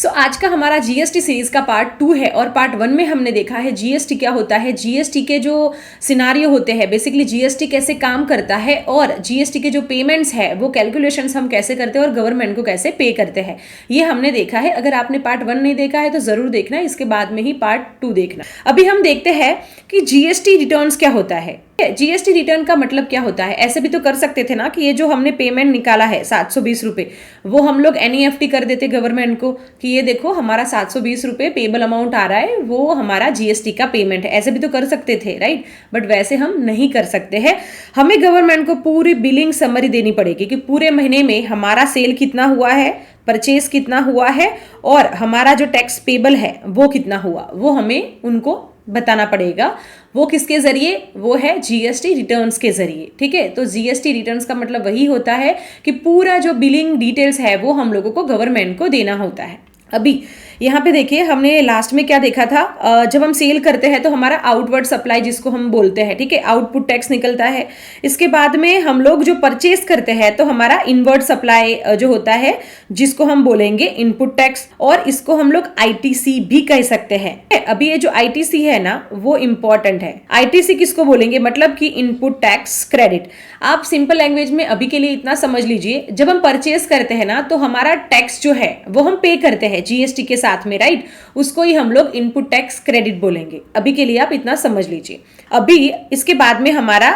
आज का हमारा जीएसटी सीरीज का पार्ट 2 है और पार्ट 1 में हमने देखा है जीएसटी क्या होता है, जीएसटी के जो सिनारियो होते हैं, बेसिकली जीएसटी कैसे काम करता है और जीएसटी के जो पेमेंट्स है वो कैलकुलेशंस हम कैसे करते हैं और गवर्नमेंट को कैसे पे करते हैं, ये हमने देखा है। अगर आपने पार्ट 1 नहीं देखा है तो जरूर देखना, इसके बाद में ही पार्ट 2 देखना। अभी हम देखते हैं कि जीएसटी रिटर्न्स क्या होता है। जीएसटी रिटर्न का मतलब क्या होता है। ऐसे भी तो कर सकते थे ना कि ये जो हमने पेमेंट निकाला है 720 रुपए, वो हम लोग एनईएफटी कर देते गवर्नमेंट को कि ये देखो हमारा 720 रुपए पेबल अमाउंट आ रहा है, वो हमारा जीएसटी का पेमेंट है। ऐसे भी तो कर सकते थे, राइट। बट वैसे हम नहीं कर सकते हैं। हमें गवर्नमेंट को पूरी बिलिंग समरी देनी पड़ेगी कि पूरे महीने में हमारा सेल कितना हुआ है, परचेज कितना हुआ है और हमारा जो टैक्स पेबल है वो कितना हुआ, वो हमें उनको बताना पड़ेगा। वो किसके जरिए, वो है जीएसटी रिटर्न्स के जरिए। ठीक है, तो जीएसटी रिटर्न्स का मतलब वही होता है कि पूरा जो बिलिंग डिटेल्स है वो हम लोगों को गवर्नमेंट को देना होता है। अभी यहाँ पे देखिए हमने लास्ट में क्या देखा था, जब हम सेल करते हैं तो हमारा आउटवर्ड सप्लाई जिसको हम बोलते हैं, ठीक है, आउटपुट टैक्स निकलता है। इसके बाद में हम लोग जो परचेस करते हैं तो हमारा इनवर्ड सप्लाई जो होता है जिसको हम बोलेंगे इनपुट टैक्स, और इसको हम लोग आईटीसी भी कह सकते हैं। अभी ये जो आईटीसी है ना वो इंपॉर्टेंट है। आईटीसी किसको बोलेंगे, मतलब कि इनपुट टैक्स क्रेडिट। आप सिंपल लैंग्वेज में अभी के लिए इतना समझ लीजिए, जब हम परचेस करते हैं ना तो हमारा टैक्स जो है वो हम पे करते हैं जीएसटी के साथ में, राइट। उसको ही हम लोग इनपुट टैक्स क्रेडिट बोलेंगे। अभी के लिए आप इतना समझ लीजिए। अभी इसके बाद में हमारा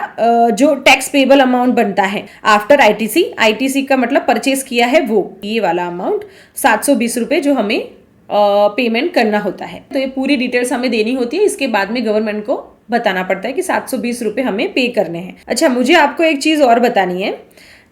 जो टैक्स पेबल अमाउंट बनता है आफ्टर आईटीसी, आईटीसी का मतलब परचेस किया है वो, ये वाला अमाउंट 720 रुपए जो हमें पेमेंट करना होता है। तो ये पूरी डिटेल्स हमें देनी होती है। इसके बाद में गवर्नमेंट को बताना पड़ता है कि 720 रुपए हमें पे करने हैं। अच्छा, मुझे आपको एक चीज और बतानी है।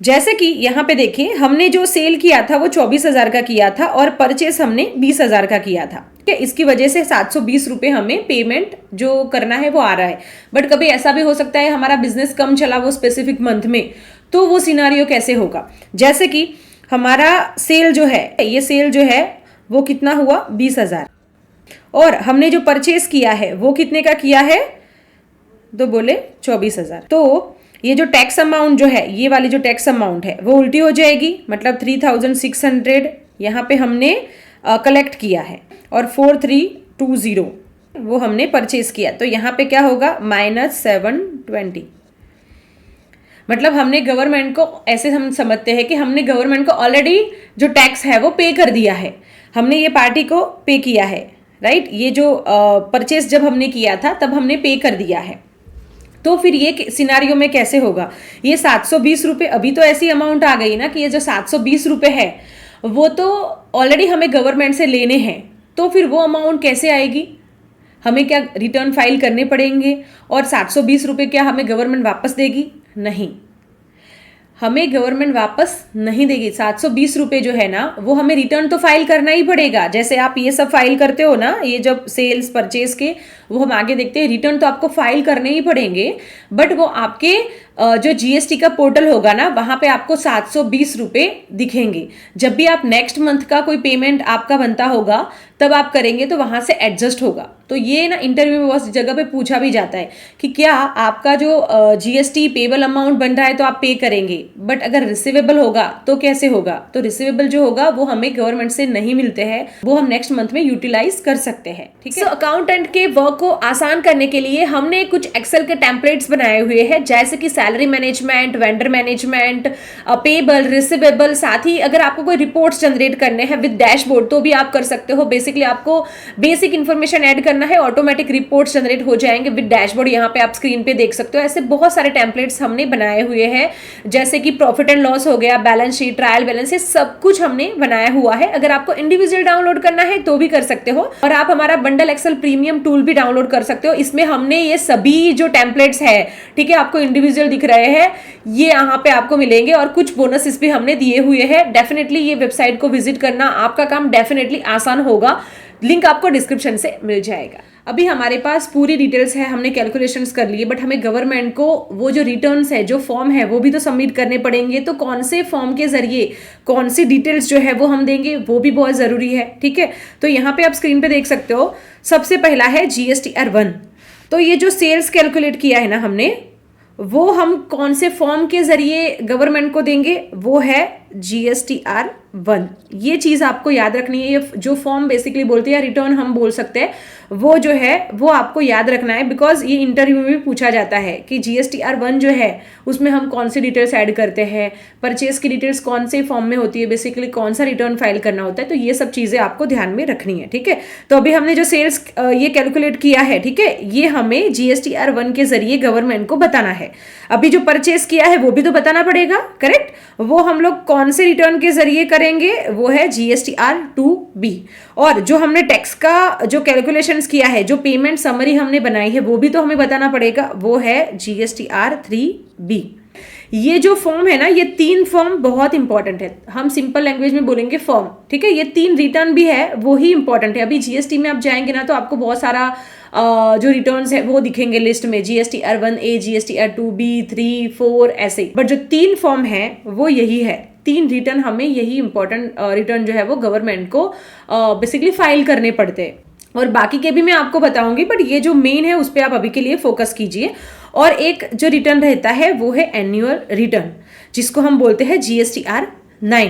जैसे कि यहाँ पे देखिए हमने जो सेल किया था वो 24,000 का किया था और परचेस हमने 20,000 का किया था। ठीक है, इसकी वजह से 720 रुपए हमें पेमेंट जो करना है वो आ रहा है। बट कभी ऐसा भी हो सकता है हमारा बिजनेस कम चला वो स्पेसिफिक मंथ में, तो वो सिनारियो कैसे होगा। जैसे कि हमारा सेल जो है, ये सेल जो है वो कितना हुआ 20,000 और हमने जो परचेस किया है वो कितने का किया है, तो बोले 24,000। तो ये जो टैक्स अमाउंट जो है, ये वाली जो टैक्स अमाउंट है वो उल्टी हो जाएगी, मतलब 3,600 यहाँ पे हमने कलेक्ट किया है और 4,320 वो हमने परचेज किया। तो यहाँ पे क्या होगा -720। मतलब हमने गवर्नमेंट को, ऐसे हम समझते हैं कि हमने गवर्नमेंट को ऑलरेडी जो टैक्स है वो पे कर दिया है, हमने ये पार्टी को पे किया है, राइट। ये जो परचेज जब हमने किया था तब हमने पे कर दिया है। तो फिर ये सिनारियो में कैसे होगा, ये 720 रुपए, अभी तो ऐसी अमाउंट आ गई ना कि ये जो 720 रुपए है वो तो ऑलरेडी हमें गवर्नमेंट से लेने हैं। तो फिर वो अमाउंट कैसे आएगी, हमें क्या रिटर्न फाइल करने पड़ेंगे और 720 रुपए क्या हमें गवर्नमेंट वापस देगी, नहीं, हमें गवर्नमेंट वापस नहीं देगी। 720 रुपए जो है ना वो हमें रिटर्न तो फाइल करना ही पड़ेगा। जैसे आप ये सब फाइल करते हो ना, ये जब सेल्स परचेज के, वो हम आगे देखते हैं, रिटर्न तो आपको फाइल करने ही पड़ेंगे। बट वो आपके जो जीएसटी का पोर्टल होगा ना वहां पे आपको 720 रुपए दिखेंगे। जब भी आप नेक्स्ट मंथ का कोई पेमेंट आपका बनता होगा तब आप करेंगे तो वहां से एडजस्ट होगा। तो ये ना इंटरव्यू में बहुत जगह पे पूछा भी जाता है कि क्या आपका जो जीएसटी पेबल अमाउंट बन रहा है तो आप पे करेंगे, बट अगर रिसीवेबल होगा तो कैसे होगा। तो रिसीवेबल जो होगा वो हमें गवर्नमेंट से नहीं मिलते हैं, वो हम नेक्स्ट मंथ में यूटिलाइज कर सकते हैं। ठीक है, अकाउंटेंट के वर्क को आसान करने के लिए हमने कुछ एक्सेल के टेम्पलेट्स बनाए हुए हैं, जैसे कि salary management, vendor management, payable, receivable. साथ ही अगर आपको कोई रिपोर्ट्स जनरेट करने हैं विद डैशबोर्ड तो भी आप कर सकते हो। बेसिकली आपको बेसिक इंफॉर्मेशन ऐड करना है, ऑटोमेटिक रिपोर्ट्स जनरेट हो जाएंगे विद डैशबोर्ड। यहाँ पे आप स्क्रीन पे देख सकते हो। ऐसे बहुत सारे टेम्पलेट्स हमने बनाए हुए हैं, जैसे कि प्रॉफिट एंड लॉस हो गया, बैलेंस शीट, ट्रायल बैलेंस, ये सब कुछ हमने बनाया हुआ है। अगर आपको इंडिविजुअल डाउनलोड करना है तो भी कर सकते हो, और आप हमारा बंडल एक्सेल प्रीमियम टूल भी डाउनलोड कर सकते हो। इसमें हमने ये सभी जो टेम्पलेट्स है, ठीक है, आपको इंडिविजुअल दिख रहे हैं, ये यहाँ पे आपको मिलेंगे और कुछ बोनसेस भी हमने दिए हुए हैं। डेफिनेटली ये वेबसाइट को विजिट करना, आपका काम डेफिनेटली आसान होगा। लिंक आपको डिस्क्रिप्शन से मिल जाएगा। अभी हमारे पास पूरी डिटेल्स है, हमने कैलकुलेशंस कर लिए, बट हमें गवर्नमेंट को वो जो रिटर्न्स है, जो फॉर्म है, वो भी तो सबमिट करने पड़ेंगे। तो कौन से फॉर्म के जरिए कौन सी डिटेल्स जो है वो हम देंगे, वो भी बहुत जरूरी है। ठीक है, तो यहाँ पे आप स्क्रीन पे देख सकते हो, सबसे पहला है GSTR1। तो ये जो सेल्स कैलकुलेट किया है ना हमने, वो हम कौन से फॉर्म के जरिए गवर्नमेंट को देंगे, वो है GSTR1। ये चीज़ आपको याद रखनी है। ये जो फॉर्म बेसिकली बोलते हैं, रिटर्न हम बोल सकते हैं, वो जो है वो आपको याद रखना है, बिकॉज ये इंटरव्यू में भी पूछा जाता है कि GSTR1 जो है उसमें हम कौन सी डिटेल्स ऐड करते हैं, परचेज की डिटेल्स कौन से फॉर्म में होती है, बेसिकली कौन सा रिटर्न फाइल करना होता है। तो ये सब चीज़ें आपको ध्यान में रखनी है, ठीक है। तो अभी हमने जो सेल्स ये कैलकुलेट किया है, ठीक है, ये हमें GSTR1 के जरिए गवर्नमेंट को बताना है। अभी जो परचेज किया है वो भी तो बताना पड़ेगा, करेक्ट। वो हम लोग कौन से रिटर्न के जरिए करेंगे, वो है GSTR2B। और जो हमने टैक्स का जो कैलकुलेशंस किया है, जो पेमेंट समरी हमने बनाई है, वो भी तो हमें बताना पड़ेगा, वो है GSTR3B। ये जो फॉर्म है ना, ये 3 फॉर्म बहुत इंपॉर्टेंट है। हम सिंपल लैंग्वेज में बोलेंगे फॉर्म, ठीक है। ये 3 रिटर्न भी है, वो ही इंपॉर्टेंट है। अभी GST में आप जाएंगे ना तो आपको बहुत सारा जो रिटर्न्स है वो दिखेंगे लिस्ट में, GSTR1A, GSTR2B, 3, 4 ऐसे। बट जो 3 फॉर्म है वो यही है। 3 रिटर्न हमें यही इंपॉर्टेंट रिटर्न जो है वो गवर्नमेंट को बेसिकली फाइल करने पड़ते हैं। और बाकी के भी मैं आपको बताऊंगी, बट ये जो मेन है उस पर आप अभी के लिए फोकस कीजिए। और एक जो रिटर्न रहता है वो है एनुअल रिटर्न, जिसको हम बोलते हैं GSTR9।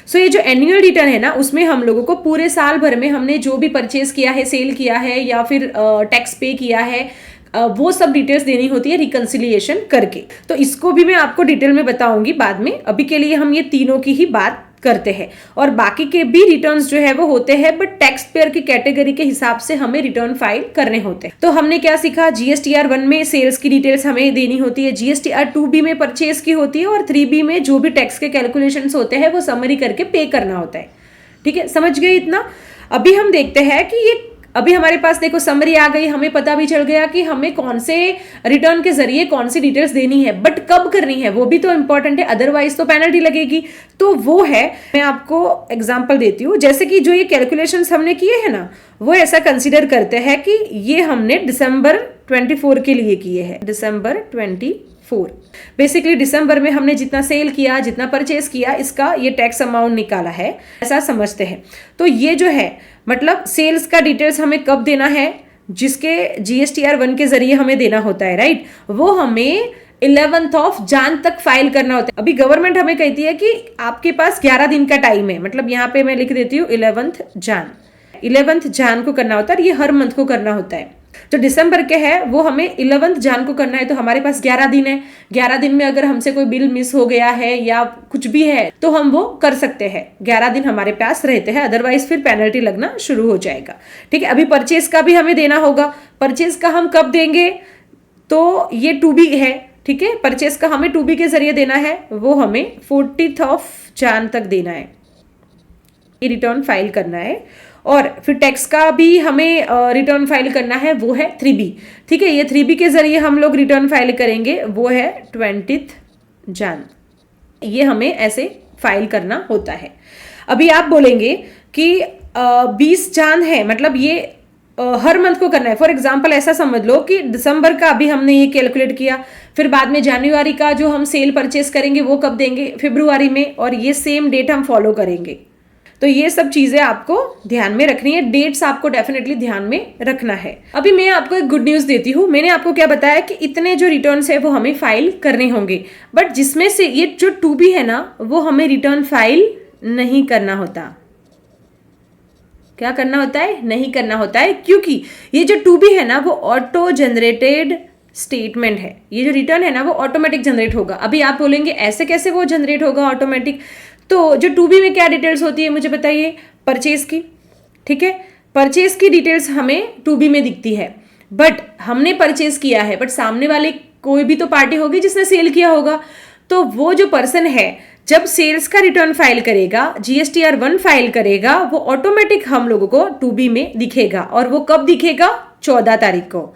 सो ये जो एनुअल रिटर्न है ना, उसमें हम लोगों को पूरे साल भर में हमने जो भी परचेज किया है, सेल किया है या फिर टैक्स पे किया है, वो सब डिटेल्स देनी होती है रिकंसिलिएशन करके। तो इसको भी मैं आपको डिटेल में बताऊंगी बाद में। अभी के लिए हम ये तीनों की ही बात करते हैं। और बाकी के भी रिटर्न्स जो है वो होते हैं, बट टैक्स पेयर की कैटेगरी के हिसाब से हमें रिटर्न फाइल करने होते हैं। तो हमने क्या सीखा, GSTR1 में सेल्स की डिटेल्स हमें देनी होती है, GSTR2B में परचेज की होती है, और 3B में जो भी टैक्स के कैलकुलेशंस होते हैं वो समरी करके पे करना होता है, ठीक है। समझ गए इतना। अभी हम देखते हैं कि ये अभी हमारे पास देखो समरी आ गई, हमें पता भी चल गया कि हमें कौन से रिटर्न के जरिए कौन सी डिटेल्स देनी है, बट कब करनी है वो भी तो इंपॉर्टेंट है, अदरवाइज तो पेनल्टी लगेगी। तो वो है, मैं आपको एग्जांपल देती हूँ। जैसे कि जो ये कैलकुलेशंस हमने किए हैं ना, वो ऐसा कंसीडर करते हैं कि ये हमने दिसंबर 24 के लिए किए हैं, दिसंबर 24। बेसिकली दिसंबर में हमने जितना सेल किया, जितना परचेज किया, इसका ये टैक्स अमाउंट निकाला है, ऐसा समझते हैं। तो ये जो है मतलब सेल्स का डिटेल्स हमें कब देना है, जिसके GSTR1 के जरिए हमें देना होता है, राइट। वो हमें 11 जान तक फाइल करना होता है। अभी गवर्नमेंट हमें कहती है कि आपके पास 11 दिन का टाइम है, मतलब यहाँ पे मैं लिख देती हूँ 11 जान को करना होता है, और ये हर मंथ को करना होता है। जो दिसंबर के है वो हमें 11 जान को करना है, तो हमारे पास 11 दिन है। 11 दिन में अगर हमसे कोई बिल मिस हो गया है या कुछ भी है तो हम वो कर सकते हैं। 11 दिन हमारे पास रहते हैं, अदरवाइज फिर पेनल्टी लगना शुरू हो जाएगा, ठीक है। अभी परचेज का भी हमें देना होगा। परचेज का हम कब देंगे, तो ये 2B है, ठीक है। परचेज का हमें 2B के जरिए देना है, वो हमें 40 जान तक देना है, ये रिटर्न फाइल करना है। और फिर टैक्स का भी हमें रिटर्न फाइल करना है, वो है 3B, ठीक है। ये 3B के जरिए हम लोग रिटर्न फाइल करेंगे, वो है 20 जान। ये हमें ऐसे फाइल करना होता है। अभी आप बोलेंगे कि 20 जान है, मतलब ये हर मंथ को करना है। फॉर एग्जाम्पल ऐसा समझ लो कि दिसंबर का अभी हमने ये कैलकुलेट किया, फिर बाद में जनवरी का जो हम सेल परचेस करेंगे वो कब देंगे, फरवरी में, और ये सेम डेट हम फॉलो करेंगे। तो ये सब चीजें आपको ध्यान में रखनी है, डेट्स आपको डेफिनेटली ध्यान में रखना है। अभी मैं आपको एक गुड न्यूज देती हूँ। मैंने आपको क्या बताया कि इतने जो रिटर्न्स है वो हमें फाइल करने होंगे, बट जिसमें से ये जो 2B है ना, वो हमें रिटर्न फाइल नहीं करना होता। क्या करना होता है, नहीं करना होता है, क्योंकि ये जो 2B है ना वो ऑटो जनरेटेड स्टेटमेंट है। ये जो रिटर्न है ना वो ऑटोमेटिक जनरेट होगा। अभी आप बोलेंगे ऐसे कैसे वो जनरेट होगा ऑटोमेटिक, तो जो 2B में क्या डिटेल्स होती है मुझे बताइए, परचेज की, ठीक है। परचेज की डिटेल्स हमें 2B में दिखती है, बट हमने परचेज किया है, बट सामने वाले कोई भी तो पार्टी होगी जिसने सेल किया होगा। तो वो जो पर्सन है जब सेल्स का रिटर्न फाइल करेगा, GSTR1 फाइल करेगा, वो ऑटोमेटिक हम लोगों को 2B में दिखेगा। और वो कब दिखेगा, 14 तारीख को।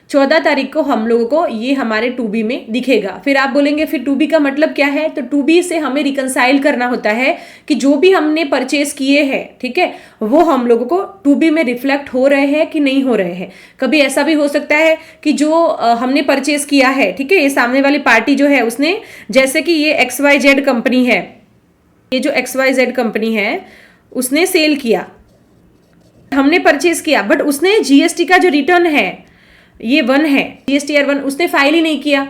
14 तारीख को हम लोगों को ये हमारे 2B में दिखेगा। फिर आप बोलेंगे फिर 2B का मतलब क्या है, तो 2B से हमें रिकंसाइल करना होता है कि जो भी हमने परचेज किए हैं, ठीक है, वो हम लोगों को 2B में रिफ्लेक्ट हो रहे हैं कि नहीं हो रहे हैं। कभी ऐसा भी हो सकता है कि जो हमने परचेज किया है, ठीक है, ये सामने वाली पार्टी जो है उसने, जैसे कि ये XYZ कंपनी है, ये जो XYZ कंपनी है उसने सेल किया, हमने परचेज किया, बट उसने GST का जो रिटर्न है ये 1 है, GSTR1 उसने फाइल ही नहीं किया,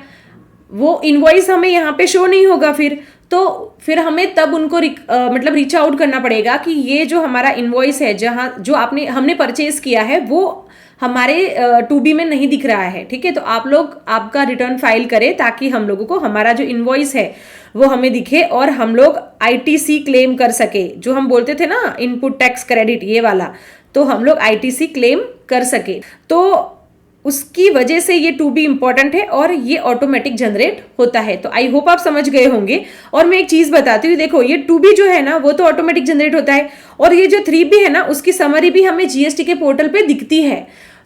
वो इनवॉइस हमें यहाँ पे शो नहीं होगा फिर। तो फिर हमें तब उनको मतलब रीच आउट करना पड़ेगा कि ये जो हमारा इनवॉइस है, जहाँ जो हमने परचेज किया है, वो हमारे 2B में नहीं दिख रहा है। ठीक है, तो आप लोग आपका रिटर्न फाइल करें ताकि हम लोगों को हमारा जो इनवॉइस है वो हमें दिखे और हम लोग ITC क्लेम कर सके, जो हम बोलते थे ना इनपुट टैक्स क्रेडिट, ये वाला, तो हम लोग ITC क्लेम कर सके। तो उसकी वजह से ये 2B इंपॉर्टेंट है और ये ऑटोमेटिक जनरेट होता है। तो आई होप आप समझ गए होंगे। और मैं एक चीज बताती हूँ, देखो ये 2B जो है ना वो तो ऑटोमेटिक जनरेट होता है, और ये जो 3B है ना उसकी समरी भी हमें GST के पोर्टल पे दिखती है।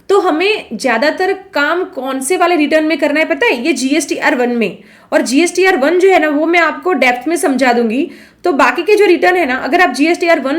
तो हमें ज्यादातर काम कौन से वाले रिटर्न में करना है पता है? ये GSTR1 में। और GSTR1 जो है ना वो मैं आपको डेप्थ में समझा दूंगी। तो बाकी के जो रिटर्न है ना, अगर आप GSTR1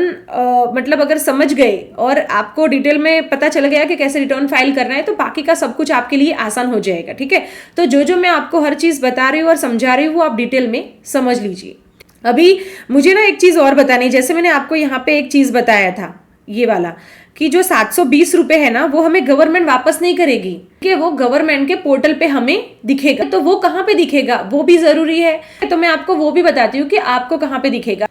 मतलब अगर समझ गए और आपको डिटेल में पता चल गया कि कैसे रिटर्न फाइल करना है, तो बाकी का सब कुछ आपके लिए आसान हो जाएगा। ठीक है, तो जो मैं आपको हर चीज बता रही हूँ और समझा रही हूँ वो आप डिटेल में समझ लीजिए। अभी मुझे ना एक चीज और बतानी, जैसे मैंने आपको यहाँ पे एक चीज बताया था ये वाला, कि जो 720 रुपए है ना वो हमें गवर्नमेंट वापस नहीं करेगी, कि वो गवर्नमेंट के पोर्टल पे हमें दिखेगा। तो वो कहाँ पे दिखेगा वो भी जरूरी है, तो मैं आपको वो भी बताती हूँ कि आपको कहाँ पे दिखेगा।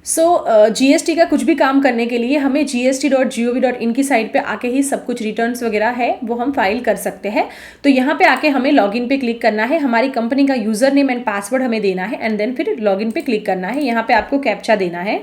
GST का कुछ भी काम करने के लिए हमें gst.gov.in की साइट पे आके ही सब कुछ रिटर्न्स वगैरह है वो हम फाइल कर सकते हैं। तो यहाँ पे आके हमें लॉगिन पे क्लिक करना है, हमारी कंपनी का यूजर नेम एंड पासवर्ड हमें देना है, एंड देन फिर लॉगिन पे क्लिक करना है। यहाँ पे आपको कैप्चा देना है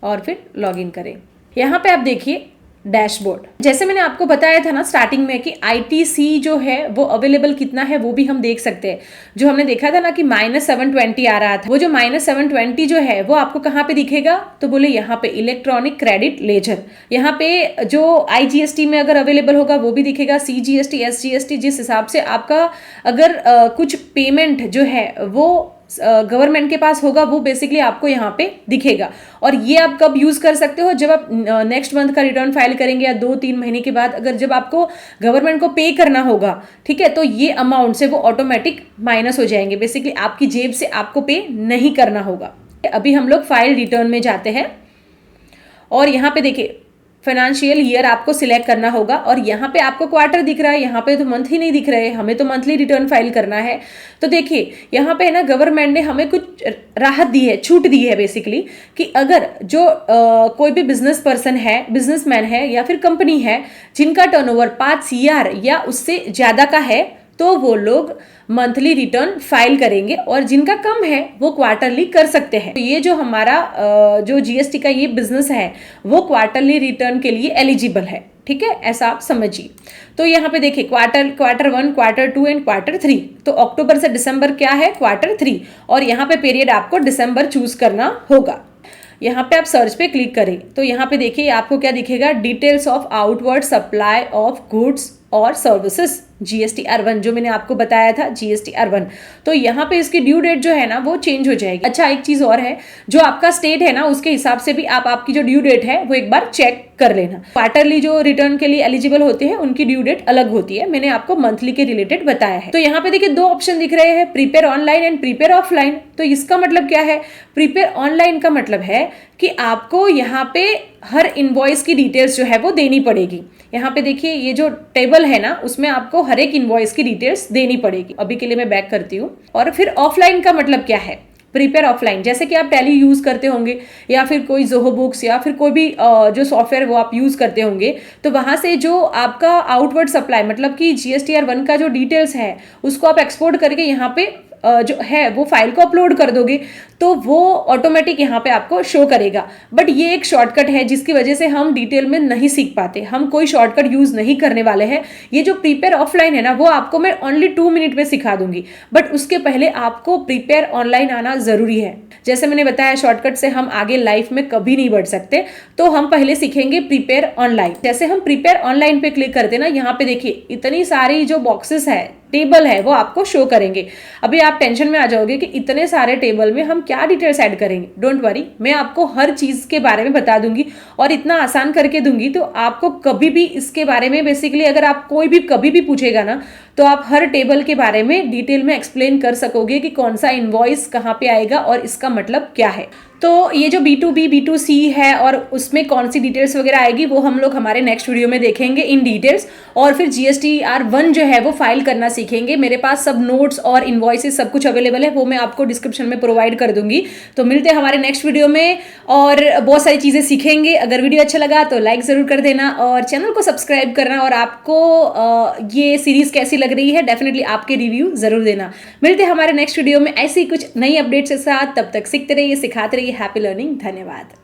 और फिर लॉगिन करें। यहाँ पे आप देखिए डैशबोर्ड, जैसे मैंने आपको बताया था ना स्टार्टिंग में कि ITC जो है वो अवेलेबल कितना है वो भी हम देख सकते हैं। जो हमने देखा था ना कि -720 आ रहा था, वो जो -720 जो है वो आपको कहाँ पे दिखेगा? तो बोले यहाँ पे इलेक्ट्रॉनिक क्रेडिट लेजर। यहाँ पे जो IGST में अगर अवेलेबल होगा वो भी दिखेगा, CGST, SGST, जिस हिसाब से आपका अगर कुछ पेमेंट जो है वो गवर्नमेंट के पास होगा वो बेसिकली आपको यहाँ पे दिखेगा। और ये आप कब यूज कर सकते हो? जब आप नेक्स्ट मंथ का रिटर्न फाइल करेंगे या 2-3 महीने के बाद, अगर जब आपको गवर्नमेंट को पे करना होगा, ठीक है, तो ये अमाउंट से वो ऑटोमेटिक माइनस हो जाएंगे। बेसिकली आपकी जेब से आपको पे नहीं करना होगा। अभी हम लोग फाइल रिटर्न में जाते हैं और यहाँ पे देखिए फाइनेंशियल ईयर आपको सिलेक्ट करना होगा, और यहाँ पे आपको क्वार्टर दिख रहा है, यहाँ पे तो मंथ ही नहीं दिख रहे, हमें तो मंथली रिटर्न फाइल करना है। तो देखिए यहाँ पे है ना गवर्नमेंट ने हमें कुछ राहत दी है, छूट दी है बेसिकली, कि अगर जो कोई भी बिजनेस पर्सन है, बिजनेसमैन है या फिर कंपनी है जिनका टर्नओवर 5 CR या उससे ज्यादा का है, तो वो लोग मंथली रिटर्न फाइल करेंगे, और जिनका कम है वो क्वार्टरली कर सकते हैं। तो ये जो हमारा जो GST का ये बिजनेस है वो क्वार्टरली रिटर्न के लिए एलिजिबल है। ठीक है, ऐसा आप समझिए। तो यहाँ पे देखिए क्वार्टर 1, क्वार्टर 2 एंड क्वार्टर 3। तो अक्टूबर से दिसंबर क्या है? क्वार्टर 3। और यहाँ पे पीरियड आपको दिसंबर चूज करना होगा। यहाँ पे आप सर्च पे क्लिक करें तो यहाँ पे देखिए आपको क्या दिखेगा? Details of outward supply of goods और सर्विसेज GSTR1, जो मैंने आपको बताया था GSTR1। तो यहाँ पे इसकी ड्यू डेट जो है ना वो चेंज हो जाएगी। अच्छा, एक चीज और है, जो आपका स्टेट है ना उसके हिसाब से भी आप आपकी जो ड्यू डेट है वो एक बार चेक कर लेना। क्वार्टरली जो रिटर्न के लिए एलिजिबल होते हैं उनकी ड्यू डेट अलग होती है, मैंने आपको मंथली के रिलेटेड बताया है। तो यहाँ पे देखिए 2 ऑप्शन दिख रहे हैं, prepare online and prepare offline. तो इसका मतलब क्या है? प्रीपेयर ऑनलाइन का मतलब है कि आपको यहाँ पे हर इनवॉइस की डिटेल्स जो है वो देनी पड़ेगी। यहाँ पे देखिए ये जो टेबल है ना उसमें आपको हर एक इनवॉइस की डिटेल्स देनी पड़ेगी। अभी के लिए मैं बैक करती हूँ। और फिर ऑफलाइन का मतलब क्या है? प्रीपेयर ऑफलाइन, जैसे कि आप टैली यूज करते होंगे या फिर कोई जोहो बुक्स या फिर कोई भी जो सॉफ्टवेयर वो आप यूज करते होंगे, तो वहां से जो आपका आउटवर्ड सप्लाई मतलब कि GSTR1 का जो डिटेल्स है उसको आप एक्सपोर्ट करके यहाँ पे जो है वो फाइल को अपलोड कर दोगे, तो वो ऑटोमेटिक यहाँ पे आपको शो करेगा। बट ये एक शॉर्टकट है जिसकी वजह से हम डिटेल में नहीं सीख पाते, हम कोई शॉर्टकट यूज नहीं करने वाले हैं। ये जो प्रीपेयर ऑफलाइन है ना वो आपको मैं ओनली 2 मिनट में सिखा दूंगी, बट उसके पहले आपको प्रीपेयर ऑनलाइन आना जरूरी है। जैसे मैंने बताया शॉर्टकट से हम आगे लाइफ में कभी नहीं बढ़ सकते, तो हम पहले सीखेंगे प्रीपेयर ऑनलाइन। जैसे हम प्रीपेयर ऑनलाइन पे क्लिक करते ना, यहाँ पे देखिए इतनी सारी जो बॉक्सेस है, टेबल है, वो आपको शो करेंगे। अभी आप टेंशन में आ जाओगे कि इतने सारे टेबल में हम क्या डिटेल्स ऐड करेंगे। डोंट वरी, मैं आपको हर चीज के बारे में बता दूंगी और इतना आसान करके दूंगी, तो आपको कभी भी इसके बारे में बेसिकली अगर आप कोई भी कभी भी पूछेगा ना तो आप हर टेबल के बारे में डिटेल में एक्सप्लेन कर सकोगे कि कौन सा इनवॉइस कहाँ पे आएगा और इसका मतलब क्या है। तो ये जो B2B B2C है और उसमें कौन सी डिटेल्स वगैरह आएगी वो हम लोग हमारे नेक्स्ट वीडियो में देखेंगे इन डिटेल्स। और फिर GSTR1 जो है वो फाइल करना सीखेंगे। मेरे पास सब नोट्स और इनवॉइसेस सब कुछ अवेलेबल है, वो मैं आपको डिस्क्रिप्शन में प्रोवाइड कर दूंगी। तो मिलते हैं हमारे नेक्स्ट वीडियो में और बहुत सारी चीज़ें सीखेंगे। अगर वीडियो अच्छा लगा तो लाइक ज़रूर कर देना और चैनल को सब्सक्राइब करना, और आपको ये सीरीज़ कैसी लग रही है डेफिनेटली आपके रिव्यू ज़रूर देना। मिलते हैं हमारे नेक्स्ट वीडियो में ऐसी कुछ नई अपडेट्स के साथ। तब तक सीखते रहिए, सिखाते रहिए। Happy learning. धन्यवाद।